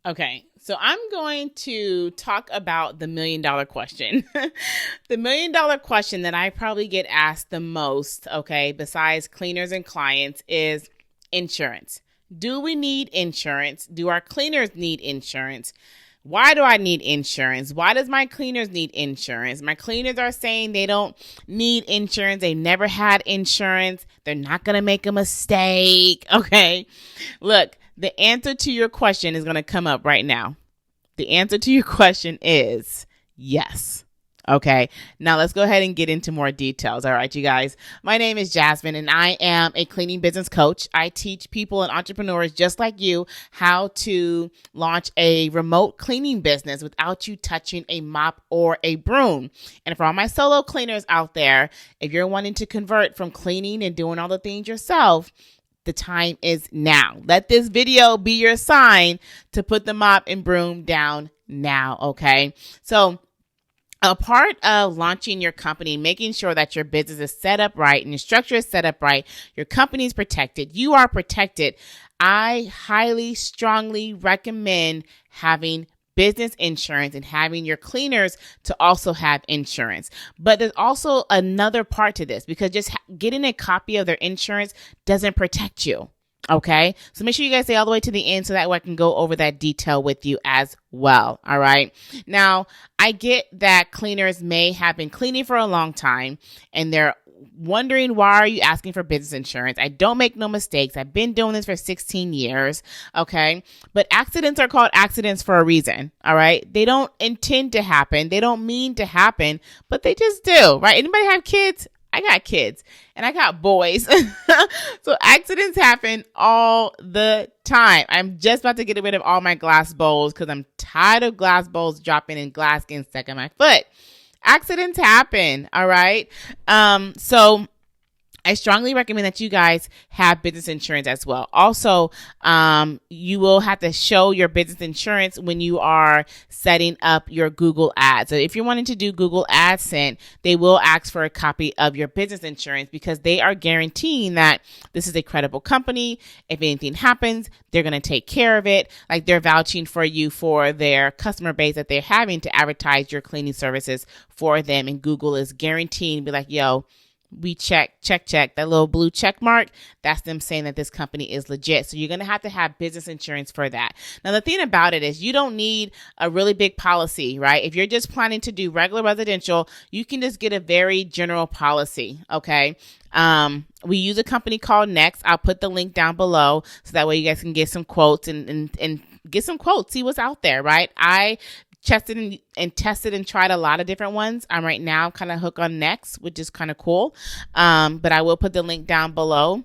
Okay, so I'm going to talk about the $1,000,000 question. The $1,000,000 question that I probably get asked the most, okay, besides cleaners and clients, is insurance. Do we need insurance? Do our cleaners need insurance? Why do I need insurance? Why does my cleaners need insurance? My cleaners are saying they don't need insurance. They never had insurance. They're not going to make a mistake. Okay. Look, the answer to your question is going to come up right now. The answer to your question is yes. Okay, now let's go ahead and get into more details. All right, you guys. My name is Jasmine, and I am a cleaning business coach. I teach people and entrepreneurs just like you how to launch a remote cleaning business without you touching a mop or a broom. And for all my solo cleaners out there, if you're wanting to convert from cleaning and doing all the things yourself, the time is now. Let this video be your sign to put the mop and broom down now, okay? So, a part of launching your company, making sure that your business is set up right and your structure is set up right, your company is protected, you are protected. I highly, strongly recommend having business insurance and having your cleaners to also have insurance. But there's also another part to this, because just getting a copy of their insurance doesn't protect you. Okay, so make sure you guys stay all the way to the end so that way I can go over that detail with you as well. All right. Now, I get that cleaners may have been cleaning for a long time and they're wondering, why are you asking for business insurance? I don't make no mistakes. I've been doing this for 16 years. Okay. But accidents are called accidents for a reason. All right. They don't intend to happen. They don't mean to happen, but they just do. Right. Anybody have kids? I got kids and I got boys. So accidents happen all the time. I'm just about to get rid of all my glass bowls because I'm tired of glass bowls dropping and glass getting stuck in my foot. Accidents happen. All right. So I strongly recommend that you guys have business insurance as well. Also, you will have to show your business insurance when you are setting up your Google Ads. So if you're wanting to do Google AdSense, they will ask for a copy of your business insurance because they are guaranteeing that this is a credible company. If anything happens, they're going to take care of it. Like they're vouching for you for their customer base that they're having to advertise your cleaning services for them. And Google is guaranteeing to be like, yo, we check, that little blue check mark. That's them saying that this company is legit. So you're going to have business insurance for that. Now, the thing about it is you don't need a really big policy, right? If you're just planning to do regular residential, you can just get a very general policy. Okay. We use a company called Next. I'll put the link down below so that way you guys can get some quotes and get some quotes, see what's out there, right? I tested and tried a lot of different ones. I'm right now kind of hooked on Next, which is kind of cool. But I will put the link down below.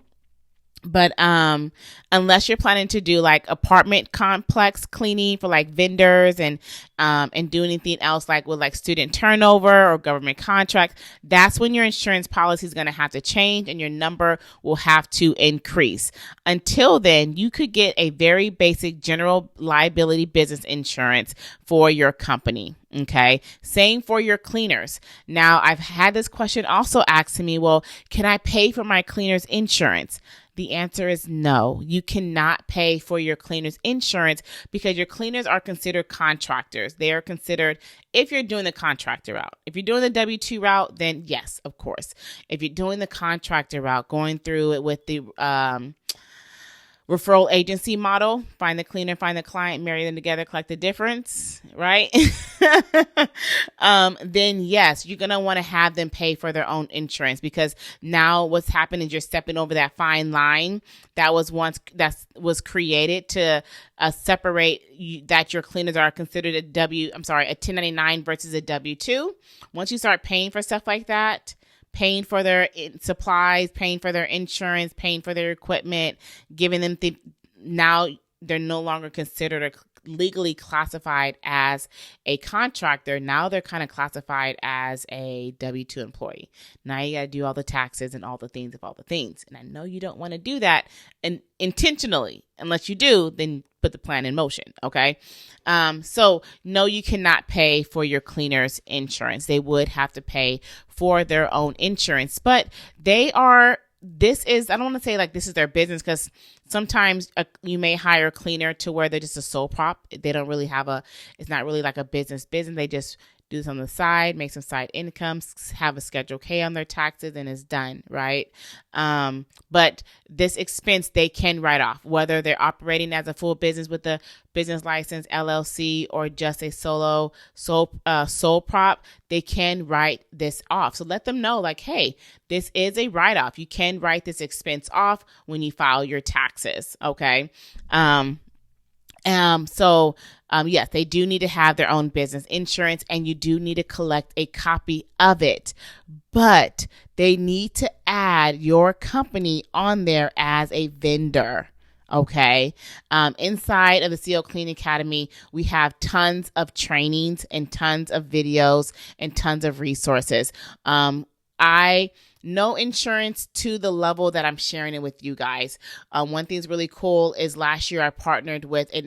But unless you're planning to do like apartment complex cleaning for like vendors and do anything else like with like student turnover or government contracts, that's when your insurance policy is going to have to change and your number will have to increase. Until then, you could get a very basic general liability business insurance for your company. Okay. Same for your cleaners. Now, I've had this question also asked to me, well, can I pay for my cleaners insurance? The answer is no. You cannot pay for your cleaners insurance because your cleaners are considered contractors. They are considered, if you're doing the contractor route. If you're doing the W-2 route, then yes, of course. If you're doing the contractor route, going through it with the referral agency model, find the cleaner, find the client, marry them together, collect the difference, right? Then yes, you're going to want to have them pay for their own insurance because now what's happening is you're stepping over that fine line that was was created to separate that your cleaners are considered a 1099 versus a W-2. Once you start paying for stuff like that, paying for their supplies, paying for their insurance, paying for their equipment, giving them now they're no longer considered legally classified as a contractor. Now they're kind of classified as a W-2 employee. Now you got to do all the taxes and all the things of all the things. And I know you don't want to do that intentionally. Unless you do, then put the plan in motion. Okay. So no, you cannot pay for your cleaners insurance. They would have to pay for their own insurance, but they are this is, I don't want to say like this is their business, because sometimes you may hire a cleaner to where they're just a sole prop. They don't really have it's not really like a business. They just do this on the side, make some side incomes, have a Schedule K on their taxes, and it's done, right? But this expense they can write off, whether they're operating as a full business with a business license, LLC, or just a sole prop. They can write this off. So let them know, like, hey, this is a write-off. You can write this expense off when you file your taxes, okay? Yes, they do need to have their own business insurance, and you do need to collect a copy of it, but they need to add your company on there as a vendor. Okay. Inside of the CO Clean Academy, we have tons of trainings and tons of videos and tons of resources. No insurance to the level that I'm sharing it with you guys. One thing that's really cool is last year I partnered with a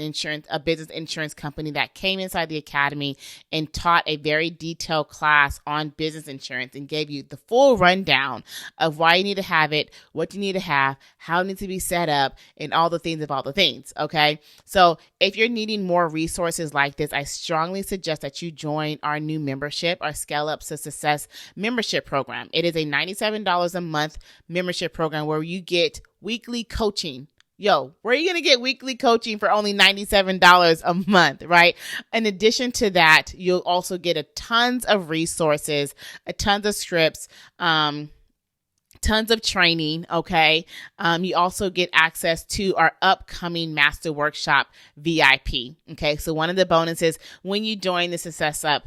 business insurance company that came inside the academy and taught a very detailed class on business insurance and gave you the full rundown of why you need to have it, what you need to have, how it needs to be set up, and all the things of all the things. Okay. So if you're needing more resources like this, I strongly suggest that you join our new membership, our Scale Up to Success membership program. It is a $97 a month membership program where you get weekly coaching. Where are you going to get weekly coaching for only $97 a month, right? In addition to that, you'll also get tons of resources, tons of scripts, tons of training, okay? You also get access to our upcoming Master Workshop VIP, okay? So one of the bonuses when you join the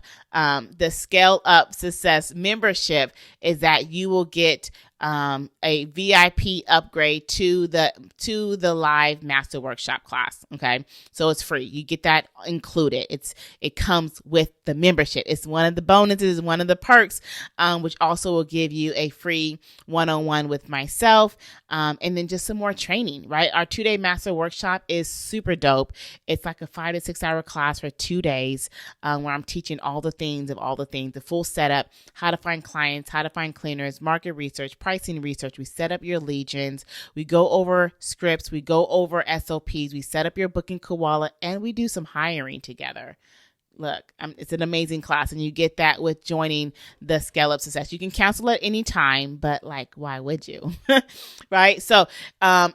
the Scale Up Success membership is that you will get a VIP upgrade to the live Master Workshop class. Okay. So it's free. You get that included. It comes with the membership. It's one of the bonuses, one of the perks, which also will give you a free one-on-one with myself. And then just some more training, right? Our 2-day Master Workshop is super dope. It's like a 5 to 6 hour class for 2 days, where I'm teaching all the things, the full setup, how to find clients, how to find cleaners, market research, pricing research. We set up your legions. We go over scripts. We go over SOPs. We set up your booking koala, and we do some hiring together. Look, it's an amazing class, and you get that with joining the Scale Up Success. You can cancel at any time, but why would you? Right? So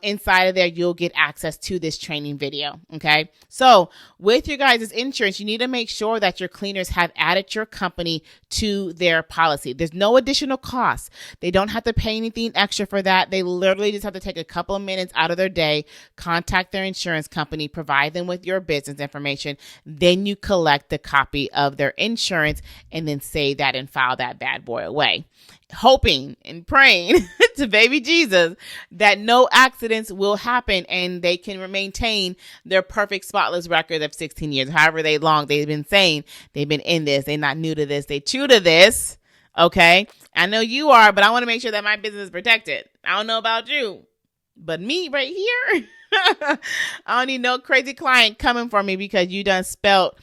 inside of there, you'll get access to this training video. Okay. So with your guys' insurance, you need to make sure that your cleaners have added your company to their policy. There's no additional cost. They don't have to pay anything extra for that. They literally just have to take a couple of minutes out of their day, contact their insurance company, provide them with your business information. Then you collect the copy of their insurance and then save that and file that bad boy away, hoping and praying to baby Jesus that no accidents will happen and they can maintain their perfect spotless record of 16 years, however long they've been saying they've been in this. They're not new to this. They true to this. Okay. I know you are, but I want to make sure that my business is protected. I don't know about you, but me right here, I don't need no crazy client coming for me because you done spilled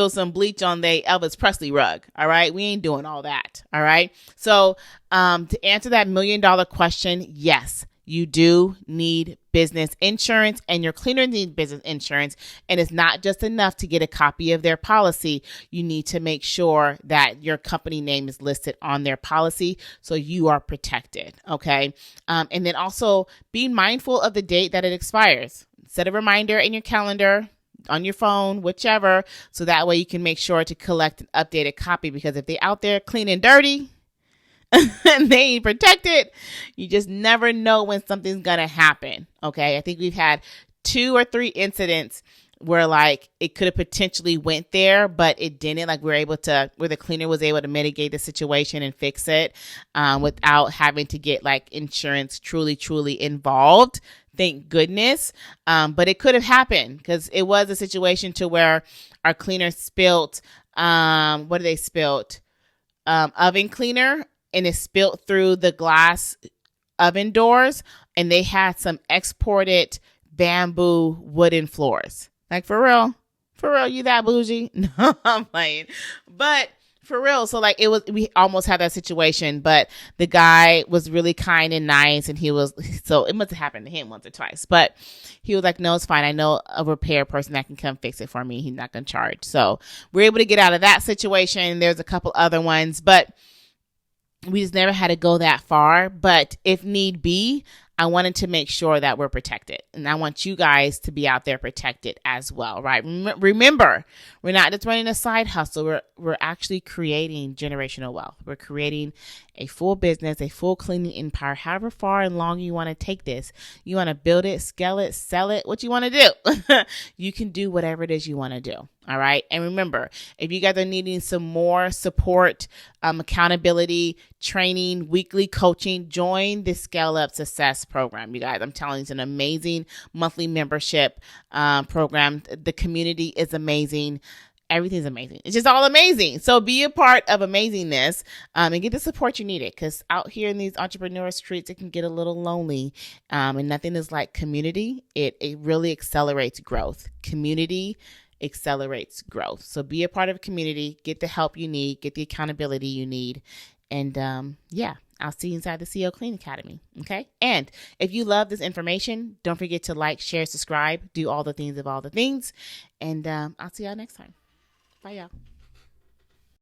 some bleach on the Elvis Presley rug. All right. We ain't doing all that. All right. So to answer that $1 million question, yes, you do need business insurance, and your cleaners need business insurance. And it's not just enough to get a copy of their policy. You need to make sure that your company name is listed on their policy so you are protected. Okay. And then also be mindful of the date that it expires. Set a reminder in your calendar, on your phone, whichever, so that way you can make sure to collect an updated copy, because if they're out there clean and dirty, and they ain't protected, you just never know when something's gonna happen. Okay, I think we've had 2 or 3 incidents where it could have potentially went there, but it didn't. Where the cleaner was able to mitigate the situation and fix it without having to get insurance truly involved. Thank goodness. But it could have happened because it was a situation to where our cleaner spilt, oven cleaner, and it spilt through the glass oven doors, and they had some exported bamboo wooden floors. For real, you that bougie? No, I'm playing. But For real. So like we almost had that situation, but the guy was really kind and nice, and so it must have happened to him once or twice, but he was like, no, it's fine. I know a repair person that can come fix it for me. He's not going to charge. So we're able to get out of that situation. There's a couple other ones, but we just never had to go that far. But if need be, I wanted to make sure that we're protected. And I want you guys to be out there protected as well, right? Remember, we're not just running a side hustle. We're actually creating generational wealth. We're creating a full business, a full cleaning empire, however far and long you want to take this. You want to build it, scale it, sell it, what you want to do. You can do whatever it is you want to do. All right. And remember, if you guys are needing some more support, accountability, training, weekly coaching, join the Scale Up Success program. You guys, I'm telling you, it's an amazing monthly membership program. The community is amazing. Everything's amazing. It's just all amazing. So be a part of amazingness and get the support you need, because out here in these entrepreneur streets, it can get a little lonely, and nothing is like community. It really accelerates growth. Community accelerates growth. So be a part of a community, get the help you need, get the accountability you need. And I'll see you inside the CEO Clean Academy. Okay. And if you love this information, don't forget to like, share, subscribe, do all the things of all the things. And I'll see y'all next time. Bye, y'all.